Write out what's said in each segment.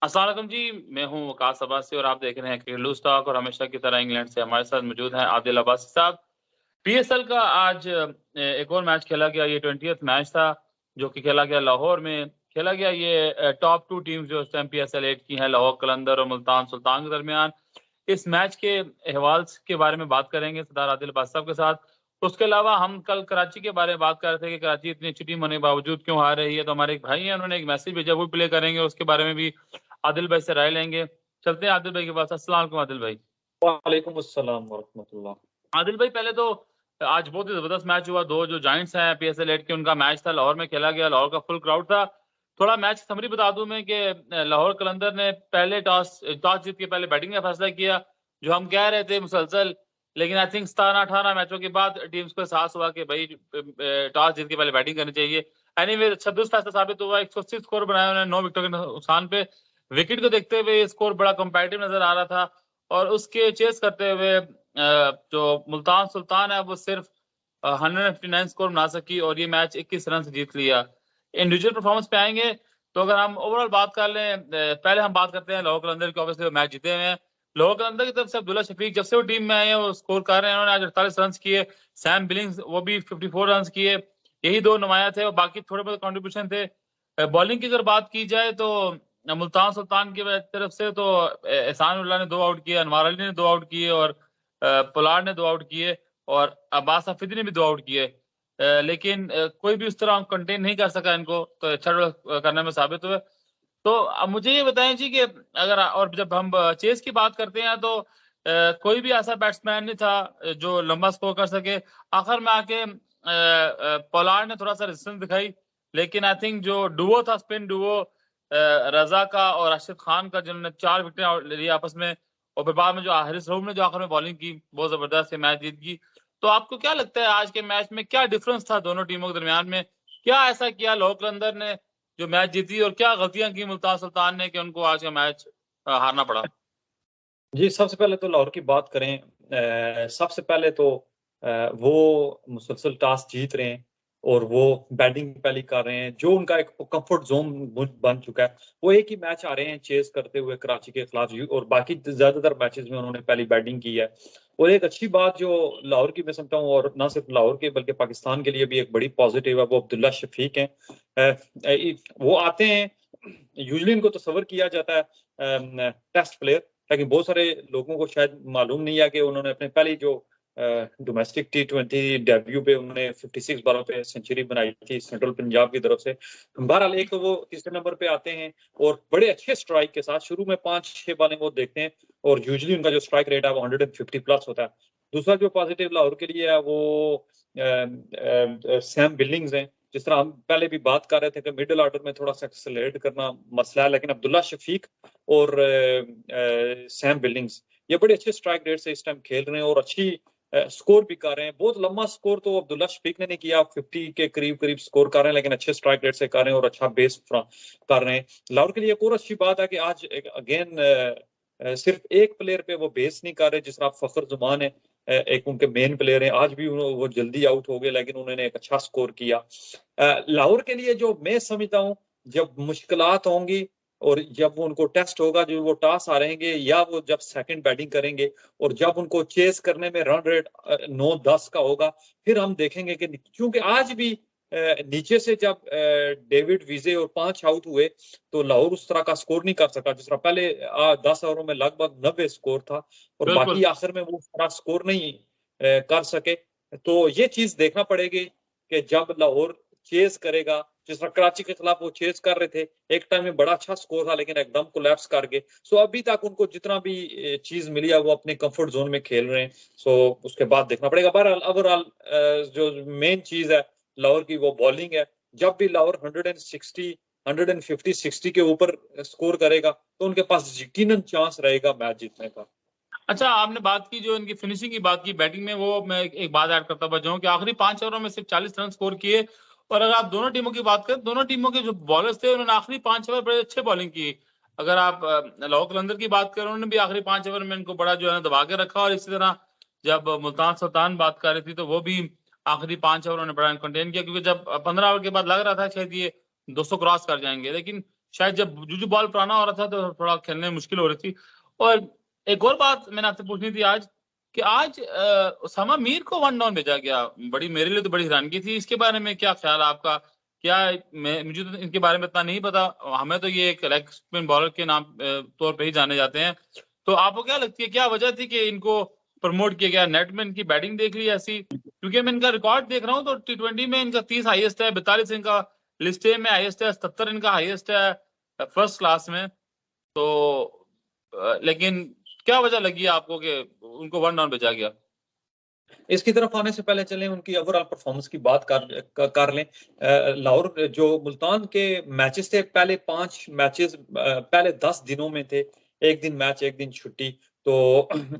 अस्सलाम वालेकुम जी, मैं हूँ वकास अब्बासी और आप देख रहे हैं क्रिकेट लूज़ टॉक और हमेशा की तरह इंग्लैंड से हमारे साथ मौजूद हैं आदिल अब्बासी साहब। पीएसएल का आज एक और मैच खेला गया, ये 20th मैच था जो कि खेला गया लाहौर में। खेला गया ये टॉप 2 टीम्स जो इस टाइम पीएसएल 8 की हैं, लाहौर कलंदर और मुल्तान सुल्तान के दरमियान। इस मैच के अहवाल के बारे में बात करेंगे सरदार आदिल अब्बासी साहब के साथ। उसके अलावा हम कल कराची के बारे में बात कर रहे थे कि कराची इतनी अच्छी टीम होने के बावजूद क्यों हार रही है, तो हमारे एक भाई हैं उन्होंने एक मैसेज भेजा, वो प्ले करेंगे, उसके बारे में भी आदिल भाई से राय लेंगे। चलते हैं आदिल भाई के पास। अस्सलाम वालेकुम आदिल भाई। वालेकुम अस्सलाम वरहमतुल्लाह। आदिल भाई पहले तो आज बहुत ही ज़बरदस्त मैच हुआ। 2 जो जायंट्स हैं पीएसएल 8 के, उनका मैच था, लाहौर में खेला गया, लाहौर का फुल क्राउड था। थोड़ा मैच समरी बता दूँ मैं कि लाहौर कलंदर ने पहले टॉस टॉस जीत के पहले बैटिंग का फैसला किया, जो हम कह रहे थे मुसलसल। लेकिन आई थिंक 17-18 मैचों के बाद टीम्स को एहसास हुआ कि भई टॉस जीत के पहले बैटिंग करनी चाहिए। एनीवे अच्छा दुरुस्त फैसला साबित हुआ। 180 स्कोर बनाया उन्होंने 9 विकेटों के नुकसान पे। विकेट को देखते हुए ये स्कोर बड़ा कॉम्पिटिटिव नज़र आ रहा था और उसके चेज़ करते हुए जो मुल्तान सुल्तान है वो सिर्फ 159 स्कोर बना सकी और ये मैच 21 रन से जीत लिया। इंडिविजुअल परफॉर्मेंस पे आएँगे तो अगर हम ओवरऑल बात कर लें, पहले हम बात करते हैं लाहौर कलंदर की। ऑब्वियसली वो मैच जीते हुए हैं। लाहौर कलंदर की तरफ से अब्दुल्ला शफीक जब से वो टीम में आए हैं वो स्कोर कर रहे हैं। उन्होंने आज 48 रन्स किए। सैम बिलिंग्स वो भी 54 रन्स किए। यही 2 नुमायाँ थे और बाकी थोड़े बहुत कंट्रीब्यूशन थे। बॉलिंग की अगर बात की जाए तो मुल्तान सुल्तान की तरफ से तो एहसान उल्लाह ने 2 आउट किए, अनवर अली ने 2 आउट किए और पोलार्ड ने 2 आउट किए और अब्बास हफीदी ने भी 2 आउट किए। लेकिन कोई भी उस तरह कंटेन नहीं कर सका इनको, तो अच्छा करने में साबित हुए। तो अब मुझे ये बताएं जी कि अगर और जब हम चेस की बात करते हैं तो कोई भी ऐसा बैट्समैन नहीं था जो लंबा स्कोर कर सके। आखिर में आके पोलार्ड ने थोड़ा सा रेजिस्टेंस दिखाई, लेकिन आई थिंक जो डुओ था, स्पिन डुओ रजा का और राशिद खान का, जिन्होंने 4 विकेटें ली आपस में, और फिर बाद में जो हारिस रऊफ ने जो आखिर में बॉलिंग की, बहुत जबरदस्त ये मैच जीत गई। तो आपको क्या लगता है आज के मैच में क्या डिफरेंस था दोनों टीमों के दरमियान में? क्या ऐसा किया लाहौर कलंदर ने जो मैच जीती और क्या गलतियां की मुल्तान सुल्तान ने कि उनको आज का मैच हारना पड़ा? जी, सबसे पहले तो लाहौर की बात करें। सबसे पहले तो वो मुसलसल टॉस जीत रहे हैं और वो बैटिंग पहले कर रहे हैं, जो उनका एक कम्फर्ट ज़ोन बन चुका है। वो एक ही मैच आ रहे हैं चेज़ करते हुए कराची के खिलाफ और बाकी ज़्यादातर मैचेज़ में उन्होंने पहली बैटिंग की है। और एक अच्छी बात जो लाहौर की मैं समझता हूँ, और ना सिर्फ लाहौर के बल्कि पाकिस्तान के लिए भी एक बड़ी पॉज़िटिव है, वो अब्दुल्ला शफीक हैं। वो आते हैं, यूजुअली इनको तस्वर किया जाता है टेस्ट प्लेयर, लेकिन बहुत सारे लोगों को शायद मालूम नहीं है कि उन्होंने अपने पहली जो डोमेस्टिक टी20 डेब्यू पे उन्होंने 56 बॉलों पे सेंचुरी बनाई थी सेंट्रल पंजाब की तरफ से। बहरहाल एक तो वो तीसरे नंबर पे आते हैं और बड़े अच्छे स्ट्राइक के साथ शुरू में 5-6 बॉलें वो देखते हैं और यूजुअली उनका जो स्ट्राइक रेट है वो 150 प्लस होता है। दूसरा जो पॉजिटिव लाहौर के लिए है वो सैम बिल्डिंग्स हैं। जिस तरह हम पहले भी बात कर रहे थे कि मिडिल ऑर्डर में थोड़ा सा एक्सेलरेट करना मसला है, लेकिन अब्दुल्ला शफीक और सैम बिल्डिंग्स ये बड़े अच्छे स्ट्राइक रेट से इस टाइम खेल रहे हैं और अच्छी स्कोर भी कर रहे हैं। बहुत लंबा स्कोर तो अब्दुल्ला शफीक ने नहीं किया, 50 के करीब करीब स्कोर कर रहे हैं, लेकिन अच्छे स्ट्राइक रेट से कर रहे हैं और अच्छा बेस कर रहे हैं। लाहौर के लिए एक और अच्छी बात है कि आज अगेन सिर्फ एक प्लेयर पे वो बेस नहीं कर रहे, जिस तरह फखर जुमान है, एक उनके मेन प्लेयर हैं। आज भी वो जल्दी आउट हो गए, लेकिन उन्होंने एक अच्छा स्कोर किया। लाहौर के लिए जो मैं समझता हूँ, जब मुश्किलात होंगी और जब वो उनको टेस्ट होगा, जो वो टॉस हारेंगे या वो जब सेकंड बैटिंग करेंगे और जब उनको चेस करने में रन रेट 9-10 का होगा, फिर हम देखेंगे कि क्योंकि आज भी नीचे से जब डेविड विजे और 5 आउट हुए तो लाहौर उस तरह का स्कोर नहीं कर सका जिस तरह पहले 10 ओवरों में लगभग 90 स्कोर था और बिल्कुल। बाकी आखिर में वो उस तरह स्कोर नहीं कर सके। तो ये चीज देखना पड़ेगी कि जब लाहौर चेस करेगा, जिस तरह कराची के खिलाफ वो चेस कर रहे थे, एक टाइम में बड़ा अच्छा स्कोर था लेकिन एकदम कोलैप्स कर गए। सो अभी तक उनको जितना भी चीज मिली है वो अपने कंफर्ट जोन में खेल रहे हैं। सो उसके बाद देखना पड़ेगा। बहरहाल ओवरऑल जो मेन चीज है लाहौर की वो बॉलिंग है। जब भी लाहौर 160 150 60 के ऊपर स्कोर करेगा तो उनके पास यकीनन चांस रहेगा मैच जीतने का। अच्छा, आपने बात की जो इनकी फिनिशिंग की बात की बैटिंग में, वो मैं एक बात ऐड करता बचा हूँ कि आखिरी 5 ओवरों में सिर्फ 40 रन स्कोर किए। और अगर आप दोनों टीमों की बात करें, दोनों टीमों के जो बॉलर्स थे उन्होंने आखिरी 5 ओवर बड़े अच्छे बॉलिंग की। अगर आप लाहौर कलंदर की बात करें, उन्होंने भी आखिरी 5 ओवर में इनको बड़ा जो है ना दबा के रखा। और इसी तरह जब मुल्तान सुल्तान बात कर रही थी तो वो भी आखिरी 5 ओवर उन्होंने बड़ा कंटेन किया, क्योंकि जब 15 ओवर के बाद लग रहा था शायद ये 200 क्रॉस कर जाएंगे, लेकिन शायद जब जो बॉल पुराना हो रहा था तो थोड़ा खेलने में मुश्किल हो रही थी। और एक और बात मैंने आपसे पूछनी थी आज कि आज उसामा मीर को 1 डाउन भेजा गया, बड़ी मेरे लिए तो बड़ी हैरानगी थी। इसके बारे में क्या ख्याल है आपका? क्या मुझे तो इनके बारे में इतना नहीं पता, हमें तो ये एक लेग स्पिन बॉलर के नाम तौर पे ही जाने जाते हैं। तो आपको क्या लगती है क्या वजह थी कि इनको प्रमोट किया गया? नेट में इनकी बैटिंग देख ली ऐसी? क्योंकि मैं इनका रिकॉर्ड देख रहा हूँ तो T20 में इनका 30 हाईएस्ट है, 42 इनका लिस्ट ए में हाईएस्ट है, 77 इनका हाईएस्ट है फर्स्ट क्लास में। तो लेकिन क्या वजह लगी आपको कि उनको 1 डाउन भेजा गया? इसकी तरफ आने से पहले चलें उनकी ओवरऑल परफॉर्मेंस की बात कर लें। लाहौर जो मुल्तान के मैचेस थे, पहले 5 मैचेस पहले 10 दिनों में थे, एक दिन मैच एक दिन छुट्टी, तो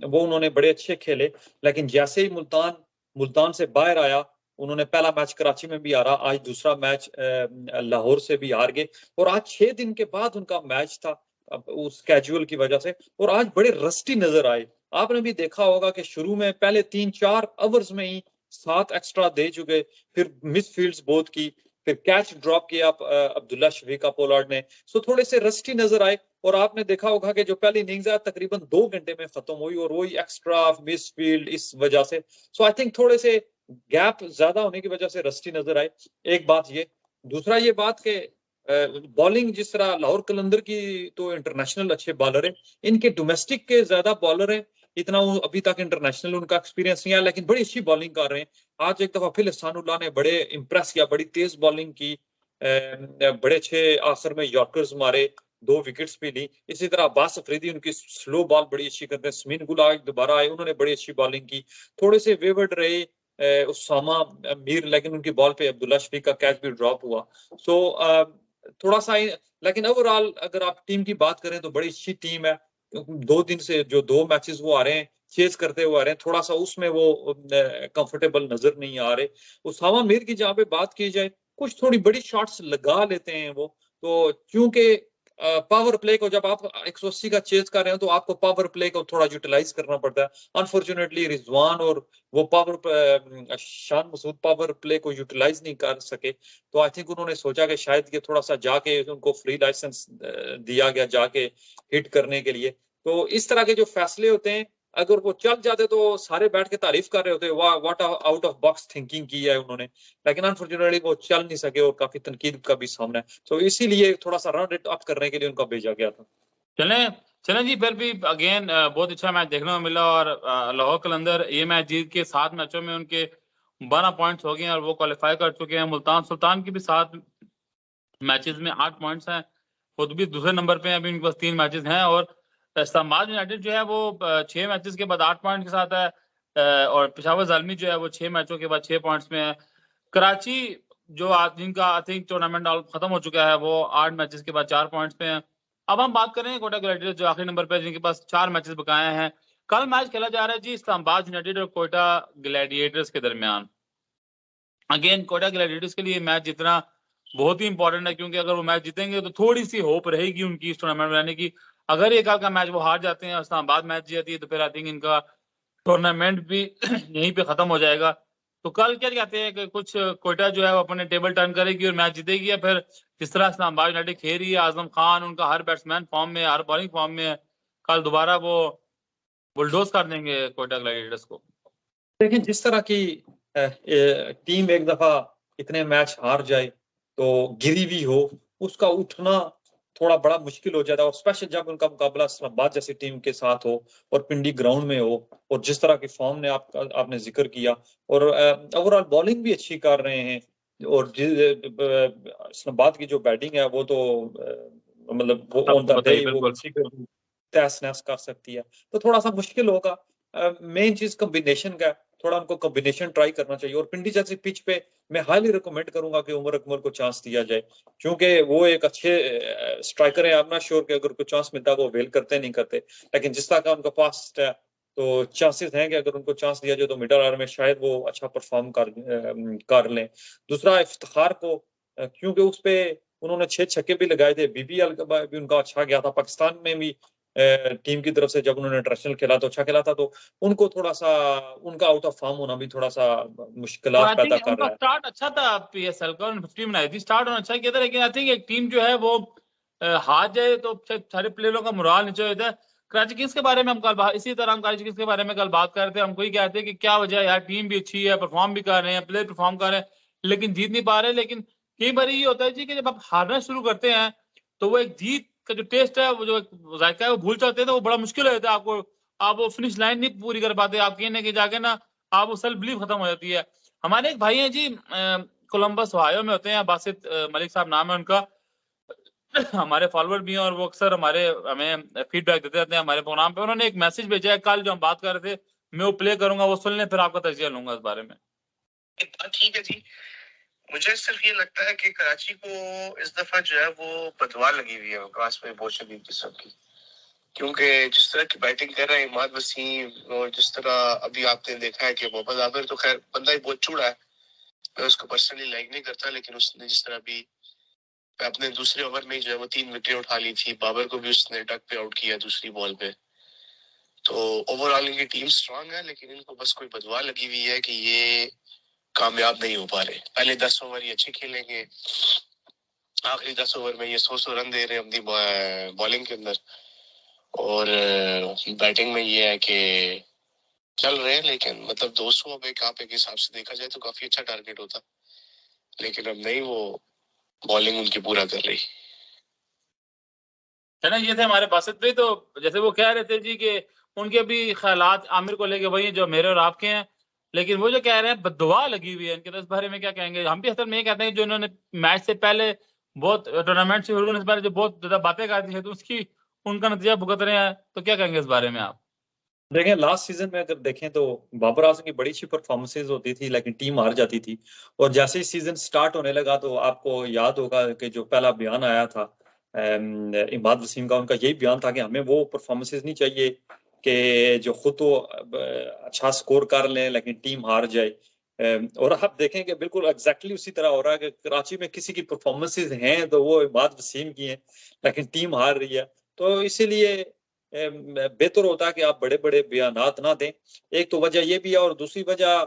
वो उन्होंने बड़े अच्छे खेले। लेकिन जैसे ही मुल्तान से बाहर आया, उन्होंने पहला मैच कराची में भी हारा, आज दूसरा मैच लाहौर से भी हार गए, और आज 6 दिन के बाद उनका मैच था उस कैजुअल की वजह से, और आज बड़े रस्टी नजर आए। आपने भी देखा होगा कि शुरू में पहले 3-4 ओवर्स में ही 7 एक्स्ट्रा दे चुके, फिर मिस फील्ड्स बहुत की, फिर कैच ड्रॉप किया अब्दुल्ला शफीक पोलार्ड ने, सो थोड़े से रस्टी नजर आए। और आपने देखा होगा कि जो पहली इनिंग्स है तकरीबन 2 घंटे में खत्म हुई, और वही एक्स्ट्रा मिस फील्ड इस वजह से, सो आई थिंक थोड़े से गैप ज्यादा होने की वजह से रस्टी नजर आए। एक बात ये, दूसरा ये बात के बॉलिंग जिस तरह लाहौर कलंदर की तो इंटरनेशनल अच्छे बॉलर है, इनके डोमेस्टिक के ज्यादा बॉलर हैं, इतना अभी तक इंटरनेशनल उनका एक्सपीरियंस नहीं आया, लेकिन बड़ी अच्छी बॉलिंग कर रहे हैं। आज एक दफा फिर एहसानुल्लाह ने बड़े इंप्रेस किया, बड़ी तेज बॉलिंग की, बड़े अच्छे आखिर में यॉर्कर्स मारे, 2 विकेट्स भी ली। इसी तरह अब्बास अफरीदी उनकी स्लो बॉल बड़ी अच्छी करते हैं, समीन गुल आज दोबारा आए, उन्होंने बड़ी अच्छी बॉलिंग की, थोड़े से वेवर्ड रहे उसामा मीर, लेकिन उनकी बॉल पे अब्दुल्ला शफीक का कैच भी ड्रॉप हुआ। सो थोड़ा सा, लेकिन ओवरऑल अगर आप टीम की बात करें तो बड़ी अच्छी टीम है। 2 दिन से जो 2 मैचेस वो आ रहे हैं, चेस करते हुए आ रहे हैं, थोड़ा सा उसमें वो कंफर्टेबल नजर नहीं आ रहे। उसामा मीर की जहाँ पे बात की जाए, कुछ थोड़ी बड़ी शॉट्स लगा लेते हैं वो, तो क्योंकि पावर प्ले को जब आप 180 का चेज कर रहे हो तो आपको पावर प्ले को थोड़ा यूटिलाइज करना पड़ता है। अनफॉर्चुनेटली रिजवान और वो शान मसूद पावर प्ले को यूटिलाइज नहीं कर सके, तो आई थिंक उन्होंने सोचा कि शायद ये थोड़ा सा जाके उनको फ्री लाइसेंस दिया गया जाके हिट करने के लिए। तो इस तरह के जो फैसले होते हैं, अगर वो चल जाते तो सारे बैठ के तारीफ कर रहे होते, वाह what out of box thinking की है उन्होंने, लेकिन अनफॉर्चुनेटली वो चल नहीं सके और काफी तनकीद का भी सामना है, तो इसीलिए थोड़ा सा रन रेट अप करने के लिए उनका भेजा गया था। चलें जी, फिर भी अगेन बहुत अच्छा मैच देखने को मिला, और लाहौर कलंदर ये मैच जीत के 7 मैचों में उनके 12 पॉइंट्स हो गए हैं और वो क्वालिफाई कर चुके हैं। मुल्तान सुल्तान की भी 7 मैचेस में 8 पॉइंट्स हैं, खुद भी दूसरे नंबर पे हैं, अभी उनके पास 3 मैचेस हैं। और इस्लामाबाद यूनाइटेड जो है वो 6 मैचेस के बाद 8 पॉइंट के साथ है, और पेशावर ज़ालमी जो है वो 6 मैचों के बाद 6 पॉइंट्स में है। कराची जो जिनका आई थिंक टूर्नामेंट खत्म हो चुका है, वो 8 मैचेस के बाद 4 पॉइंट्स पे हैं। अब हम बात करें कोटा ग्लैडिएटर्स जो आखिरी नंबर पे है, जिनके पास 4 मैचेस बकाए हैं। कल मैच खेला जा रहा है जी इस्लामाबाद यूनाइटेड और कोटा ग्लैडिएटर्स के दरमियान। अगेन कोटा ग्लैडिएटर्स के लिए मैच जीतना बहुत ही इंपॉर्टेंट है, क्योंकि अगर वो मैच जीतेंगे तो थोड़ी सी होप रहेगी उनकी इस टूर्नामेंट में रहने की। अगर ये कल का मैच वो हार जाते हैं, इस्लामाबाद मैच जीती है, तो फिर आई थिंक इनका टूर्नामेंट भी यहीं पे खत्म हो जाएगा। तो कल क्या कहते हैं कि कुछ कोटा जो है वो अपने टेबल टर्न करेगी और मैच जीतेगी, या फिर जिस तरह इस्लामाबाद यूनाइटेड खेल रही है, आजम खान उनका हर बैट्समैन फॉर्म में, हर बॉलिंग फॉर्म में है, कल दोबारा वो बुलडोज कर देंगे कोटा ग्लैडिएटर्स को? लेकिन जिस तरह की टीम एक दफा इतने मैच हार जाए तो गिरी भी हो, उसका उठना थोड़ा बड़ा मुश्किल हो जाता है, और स्पेशल जब उनका मुकाबला इस्लामाबाद जैसी टीम के साथ हो और पिंडी ग्राउंड में हो, और जिस तरह की फॉर्म ने आपने जिक्र किया, और ओवरऑल बॉलिंग भी अच्छी कर रहे हैं, और इस्लामाबाद की जो बैटिंग है वो तो मतलब वो ऑन द डे वो किसी को तहस नहस कर सकती है, तो थोड़ा सा मुश्किल होगा। मेन चीज कॉम्बिनेशन का, थोड़ा उनको कॉम्बिनेशन ट्राई करना चाहिए, और पिंडी जैसी पिच पे मैं हाईली रिकमेंड करूंगा कि उमर अकमल को चांस दिया जाए, क्योंकि वो एक अच्छे स्ट्राइकर है। आई एम नॉट श्योर कि अगर कोई चांस मिलता है वो वेल करते नहीं करते, लेकिन जिस तरह का उनका पास्ट है तो चांसेस हैं कि अगर उनको चांस दिया जाए तो मिडल ऑर्डर में शायद वो अच्छा परफॉर्म कर लें। दूसरा इफ्तिखार को, क्योंकि उस पे उन्होंने 6 छक्के भी लगाए थे, बीबीएल का भी उनका अच्छा गया था, पाकिस्तान में भी टीम की तरफ से जब उन्होंने इंटरनेशनल खेला तो अच्छा खेला था, तो उनको थोड़ा सा उनका आउट ऑफ फॉर्म होना भी थोड़ा सा मुश्किलात पैदा कर उनका रहा है। स्टार्ट अच्छा था पीएसएल का, 50 बनाई थी, स्टार्ट होना अच्छा किया था, लेकिन आई थिंक एक टीम जो है वो हार जाए तो शायद सारे प्लेयरों का मोराल नीचे हो जाता है। कराची किंग्स के बारे में हम कल इसी तरह हम कराची किंग्स के बारे में कल बात कर रहे थे। हमको ही कहते हैं कि क्या वजह है यार, टीम भी अच्छी है, परफॉर्म भी कर रहे हैं, प्लेयर परफॉर्म कर रहे हैं, लेकिन जीत नहीं पा रहे। लेकिन कई बार ये होता है जी कि जब आप हारना शुरू करते हैं तो वो एक जीत का जो टेस्ट है, वो जो एक जायका है, वो भूल जाते हैं, तो वो बड़ा मुश्किल हो जाता है आपको। आप वो फिनिश लाइन नहीं पूरी कर पाते, आप कहीं ना कहीं जाके ना आप वो सेल्फ बिलीफ खत्म हो जाती है। हमारे एक भाई हैं जी, कोलंबस ओहायो में होते हैं, बासित मलिक साहब नाम है उनका। हमारे फॉलोअर भी हैं और वो अक्सर हमें फीडबैक देते रहते हैं हमारे प्रोग्राम पे। उन्होंने एक मैसेज भेजा है कल जो हम बात कर रहे थे, मैं वो प्ले करूंगा, वो सुन लें, फिर आपका तजिया लूंगा इस बारे में। ठीक है जी। मुझे सिर्फ ये लगता है कि कराची को इस दफा जो है वो बदवा लगी हुई है आकाश में बहुत शदीद किस्म की, क्योंकि जिस तरह की बैटिंग कर रहे हैं इमाद वसीम, और जिस तरह अभी आपने देखा है कि मोहम्मद आमिर तो खैर बंदा ही बहुत चूड़ा है, मैं उसको पर्सनली लाइक नहीं करता, लेकिन उसने जिस तरह भी अपने दूसरे ओवर में जो है वो 3 विकेट उठा ली थी, बाबर को भी उसने डक पे आउट किया दूसरी बॉल पे। तो ओवरऑल इनकी टीम स्ट्रांग है, लेकिन इनको बस कोई बदवा लगी हुई है कि ये कामयाब नहीं हो पा रहे। पहले 10 ओवर ये अच्छे खेलेंगे, आखिरी 10 ओवर में ये 100 रन दे रहे हैं अपनी बॉलिंग के अंदर, और बैटिंग में ये है कि चल रहे हैं, लेकिन मतलब 200 अब एक आप एक हिसाब से देखा जाए तो काफी अच्छा टारगेट होता, लेकिन अब नहीं वो बॉलिंग उनकी पूरा कर रही है ना। ये थे हमारे बासित भाई। तो जैसे वो कह रहे थे जी कि उनके भी ख्यालात आमिर को लेके वही जो मेरे और आपके हैं, लेकिन वो जो कह रहे हैं बददुआ लगी हुई है इनके, तो इस बारे में क्या कहेंगे? हम भी असल में ये कहते हैं कि जो इन्होंने मैच से पहले बहुत टूर्नामेंट से होने से पहले जो बहुत ज्यादा बातें करती है, तो उसकी उनका नतीजा भुगत रहे हैं। तो क्या कहेंगे इस बारे में आप? देखें, लास्ट सीजन में अगर देखें तो बाबर आजम की बड़ी अच्छी परफॉर्मेंसेज होती थी, लेकिन टीम हार जाती थी। और जैसे ही सीजन स्टार्ट होने लगा तो आपको याद होगा कि जो पहला बयान आया था इमाद वसीम का, उनका यही बयान था कि हमें वो परफॉर्मेंसेज नहीं चाहिए कि जो खुद तो अच्छा स्कोर कर लें लेकिन टीम हार जाए। और आप देखें कि बिल्कुल एग्जैक्टली उसी तरह हो रहा है कि कराची में किसी की परफॉर्मेंसेज हैं तो वो इमाद वसीम की हैं, लेकिन टीम हार रही है। तो इसीलिए बेहतर होता है कि आप बड़े बड़े बयानात ना दें। एक तो वजह ये भी है, और दूसरी वजह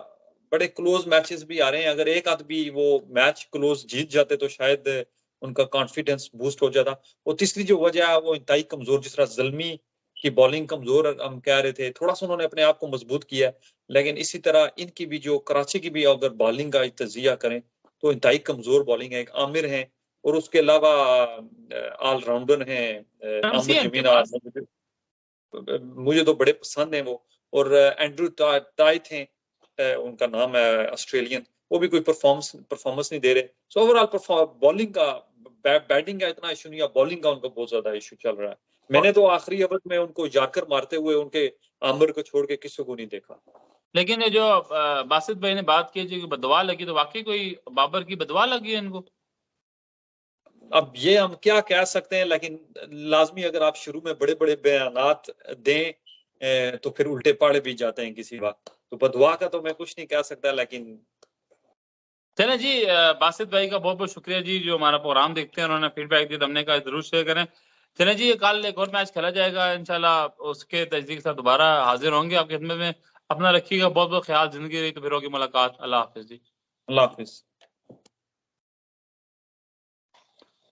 बड़े क्लोज मैचेस भी आ रहे हैं। अगर एक आध भी वो मैच क्लोज जीत जाते तो शायद उनका कॉन्फिडेंस बूस्ट हो जाता। और तीसरी जो वजह है वो इंतहाई कमजोर, जिस तरह ज़ल्मी की बॉलिंग कमजोर हम कह रहे थे, थोड़ा सा उन्होंने अपने आप को मजबूत किया है, लेकिन इसी तरह इनकी भी जो कराची की भी अगर बॉलिंग का तजिया करें तो इंतहाई कमजोर बॉलिंग है। एक आमिर है और उसके अलावा ऑलराउंडर हैं कमसी आमिर है इनके जमीन, पास। मुझे तो बड़े पसंद हैं वो। और एंड्रू टाई थे, उनका नाम है, ऑस्ट्रेलियन, वो भी कोई परफॉर्मेंस नहीं दे रहे। सो ओवरऑल बॉलिंग का बैटिंग का इतना इशू नहीं है, बॉलिंग का उनका बहुत ज्यादा इशू चल रहा है। मैंने तो आखिरी ओवर में उनको यार्कर मारते हुए उनके आमिर को छोड़ के किसी को नहीं देखा। लेकिन ये जो बासित भाई ने बात की जो बदवा लगी, तो वाकई कोई बाबर की बदवा लगी है इनको? अब ये हम क्या कह सकते हैं, लेकिन लाजमी अगर आप शुरू में बड़े बड़े बयानात दें तो फिर उल्टे पड़ भी जाते हैं किसी वक्त। तो बदवा का तो मैं कुछ नहीं कह सकता, लेकिन चले जी, बासित भाई का बहुत बहुत शुक्रिया जी, जो हमारा प्रोग्राम देखते हैं, उन्होंने फीडबैक दिया, तो हमने कहा जरूर शेयर करें। चले जी, कल एक और मैच खेला जाएगा इंशाल्लाह, उसके तजदीक के साथ दोबारा हाजिर होंगे आपकी खिदमत में। अपना रखिएगा, बहुत बहुत ख्याल। जिंदगी रही तो फिर होगी मुलाकात। अल्लाह हाफिज जी। अल्लाह हाफिज।